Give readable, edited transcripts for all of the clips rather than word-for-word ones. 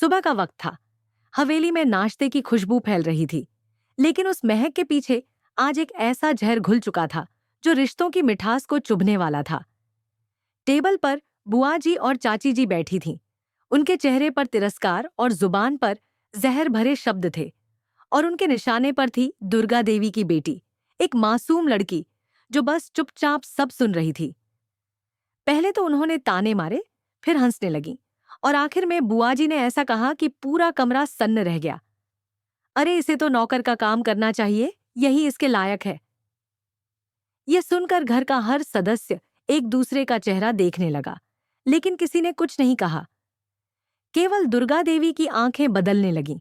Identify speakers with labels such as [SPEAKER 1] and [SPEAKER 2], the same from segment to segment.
[SPEAKER 1] सुबह का वक्त था। हवेली में नाश्ते की खुशबू फैल रही थी, लेकिन उस महक के पीछे आज एक ऐसा जहर घुल चुका था जो रिश्तों की मिठास को चुभने वाला था। टेबल पर बुआ जी और चाची जी बैठी थीं। उनके चेहरे पर तिरस्कार और जुबान पर जहर भरे शब्द थे, और उनके निशाने पर थी दुर्गा देवी की बेटी, एक मासूम लड़की जो बस चुपचाप सब सुन रही थी। पहले तो उन्होंने ताने मारे, फिर हंसने लगीं, और आखिर में बुआ जी ने ऐसा कहा कि पूरा कमरा सन्न रह गया। अरे, इसे तो नौकर का काम करना चाहिए, यही इसके लायक है। यह सुनकर घर का हर सदस्य एक दूसरे का चेहरा देखने लगा, लेकिन किसी ने कुछ नहीं कहा। केवल दुर्गा देवी की आंखें बदलने लगीं।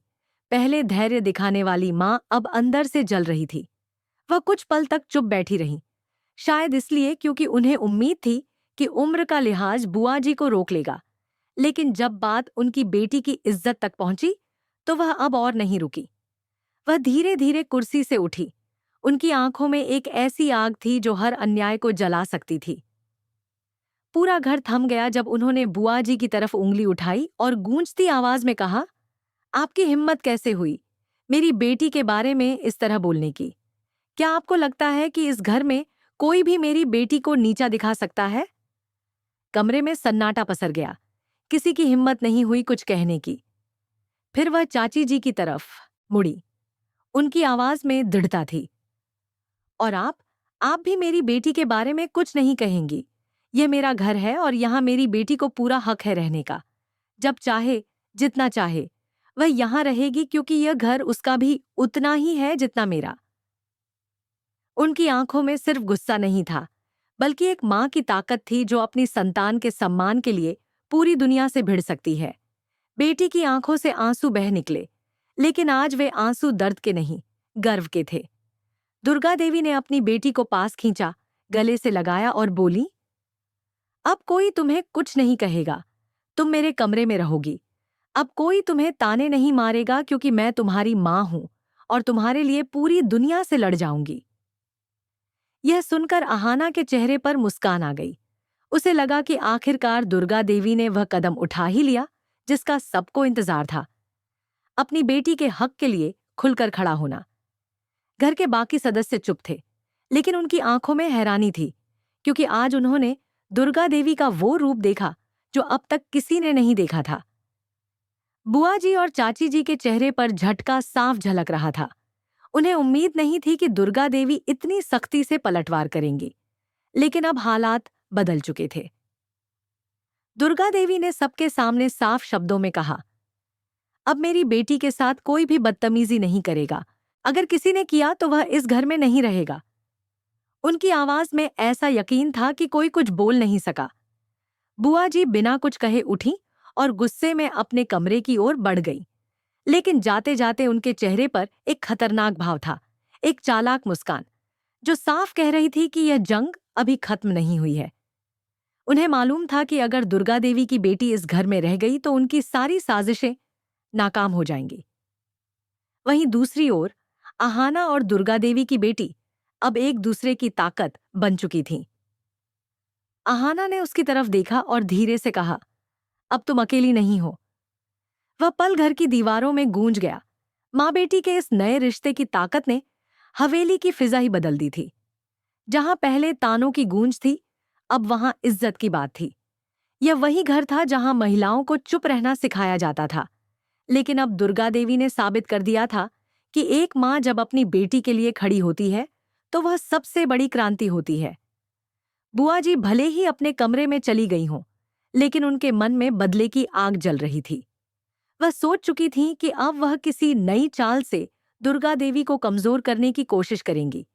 [SPEAKER 1] पहले धैर्य दिखाने वाली मां अब अंदर से जल रही थी। वह कुछ पल तक चुप बैठी रहीं, शायद इसलिए क्योंकि उन्हें उम्मीद थी कि उम्र का लिहाज बुआ जी को रोक लेगा। लेकिन जब बात उनकी बेटी की इज्जत तक पहुंची, तो वह अब और नहीं रुकी। वह धीरे धीरे कुर्सी से उठी। उनकी आंखों में एक ऐसी आग थी जो हर अन्याय को जला सकती थी। पूरा घर थम गया जब उन्होंने बुआ जी की तरफ उंगली उठाई और गूंजती आवाज में कहा, आपकी हिम्मत कैसे हुई मेरी बेटी के बारे में इस तरह बोलने की? क्या आपको लगता है कि इस घर में कोई भी मेरी बेटी को नीचा दिखा सकता है? कमरे में सन्नाटा पसर गया। किसी की हिम्मत नहीं हुई कुछ कहने की। फिर वह चाची जी की तरफ मुड़ी। उनकी आवाज में दृढ़ता थी। और आप भी मेरी बेटी के बारे में कुछ नहीं कहेंगी। यह मेरा घर है और यहाँ मेरी बेटी को पूरा हक है रहने का। जब चाहे, जितना चाहे, वह यहाँ रहेगी, क्योंकि यह घर उसका भी उतना ही है जितना मेरा। उनकी आंखों में सिर्फ गुस्सा नहीं था, बल्कि एक माँ की ताकत थी जो अपनी संतान के सम्मान के लिए पूरी दुनिया से भिड़ सकती है। बेटी की आंखों से आंसू बह निकले, लेकिन आज वे आंसू दर्द के नहीं, गर्व के थे। दुर्गा देवी ने अपनी बेटी को पास खींचा, गले से लगाया और बोली, अब कोई तुम्हें कुछ नहीं कहेगा। तुम मेरे कमरे में रहोगी। अब कोई तुम्हें ताने नहीं मारेगा, क्योंकि मैं तुम्हारी माँ हूं और तुम्हारे लिए पूरी दुनिया से लड़ जाऊंगी। यह सुनकर अहाना के चेहरे पर मुस्कान आ गई। उसे लगा कि आखिरकार दुर्गा देवी ने वह कदम उठा ही लिया जिसका सबको इंतजार था, अपनी बेटी के हक के लिए खुलकर खड़ा होना। घर के बाकी सदस्य चुप थे, लेकिन उनकी आंखों में हैरानी थी, क्योंकि आज उन्होंने दुर्गा देवी का वो रूप देखा जो अब तक किसी ने नहीं देखा था। बुआ जी और चाची जी के चेहरे पर झटका साफ झलक रहा था। उन्हें उम्मीद नहीं थी कि दुर्गा देवी इतनी सख्ती से पलटवार करेंगी, लेकिन अब हालात बदल चुके थे। दुर्गा देवी ने सबके सामने साफ शब्दों में कहा, अब मेरी बेटी के साथ कोई भी बदतमीजी नहीं करेगा। अगर किसी ने किया तो वह इस घर में नहीं रहेगा। उनकी आवाज में ऐसा यकीन था कि कोई कुछ बोल नहीं सका। बुआ जी बिना कुछ कहे उठी और गुस्से में अपने कमरे की ओर बढ़ गई, लेकिन जाते जाते उनके चेहरे पर एक खतरनाक भाव था, एक चालाक मुस्कान जो साफ कह रही थी कि यह जंग अभी खत्म नहीं हुई है। उन्हें मालूम था कि अगर दुर्गा देवी की बेटी इस घर में रह गई तो उनकी सारी साजिशें नाकाम हो जाएंगी। वहीं दूसरी ओर आहाना और दुर्गा देवी की बेटी अब एक दूसरे की ताकत बन चुकी थीं। आहाना ने उसकी तरफ देखा और धीरे से कहा, अब तुम अकेली नहीं हो। वह पल घर की दीवारों में गूंज गया। माँ बेटी के इस नए रिश्ते की ताकत ने हवेली की फिजा ही बदल दी थी। जहां पहले तानों की गूंज थी, अब वहां इज्जत की बात थी। यह वही घर था जहां महिलाओं को चुप रहना सिखाया जाता था, लेकिन अब दुर्गा देवी ने साबित कर दिया था कि एक माँ जब अपनी बेटी के लिए खड़ी होती है तो वह सबसे बड़ी क्रांति होती है। बुआ जी भले ही अपने कमरे में चली गई हों, लेकिन उनके मन में बदले की आग जल रही थी। वह सोच चुकी थीं कि अब वह किसी नई चाल से दुर्गा देवी को कमजोर करने की कोशिश करेंगी।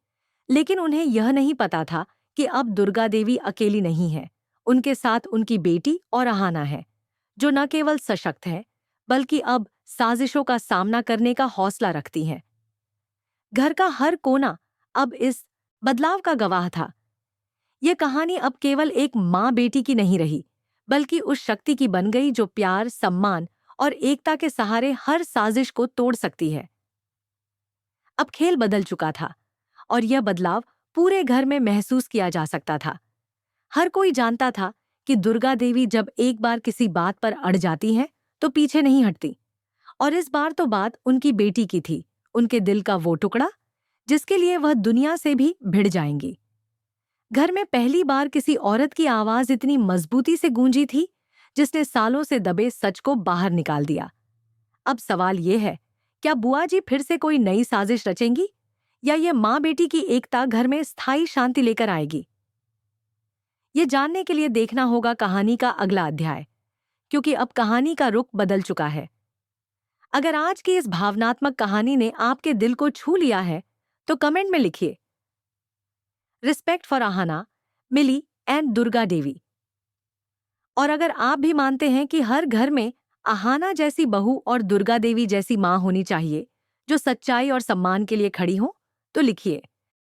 [SPEAKER 1] लेकिन उन्हें यह नहीं पता था कि अब दुर्गा देवी अकेली नहीं है। उनके साथ उनकी बेटी और आहाना है, जो न केवल सशक्त है, बल्कि अब साजिशों का सामना करने का हौसला रखती हैं। घर का हर कोना अब इस बदलाव का गवाह था। यह कहानी अब केवल एक माँ बेटी की नहीं रही, बल्कि उस शक्ति की बन गई जो प्यार, सम्मान और एकता के सहारे हर साजिश को तोड़ सकती है। अब खेल बदल चुका था, और यह बदलाव पूरे घर में महसूस किया जा सकता था। हर कोई जानता था कि दुर्गा देवी जब एक बार किसी बात पर अड़ जाती हैं तो पीछे नहीं हटती। और इस बार तो बात उनकी बेटी की थी, उनके दिल का वो टुकड़ा जिसके लिए वह दुनिया से भी भिड़ जाएंगी। घर में पहली बार किसी औरत की आवाज इतनी मजबूती से गूंजी थी, जिसने सालों से दबे सच को बाहर निकाल दिया। अब सवाल ये है, क्या बुआ जी फिर से कोई नई साजिश रचेंगी, या ये माँ बेटी की एकता घर में स्थायी शांति लेकर आएगी? ये जानने के लिए देखना होगा कहानी का अगला अध्याय, क्योंकि अब कहानी का रुख बदल चुका है। अगर आज की इस भावनात्मक कहानी ने आपके दिल को छू लिया है, तो कमेंट में लिखिए, respect for Aahana, Mili and Durga Devi. और अगर आप भी मानते हैं कि हर घर में आहाना जैसी बहू और दुर्गा देवी जैसी माँ होनी चाहिए, जो सच्चाई और सम्मान के लिए खड़ी हो, तो लिखिए।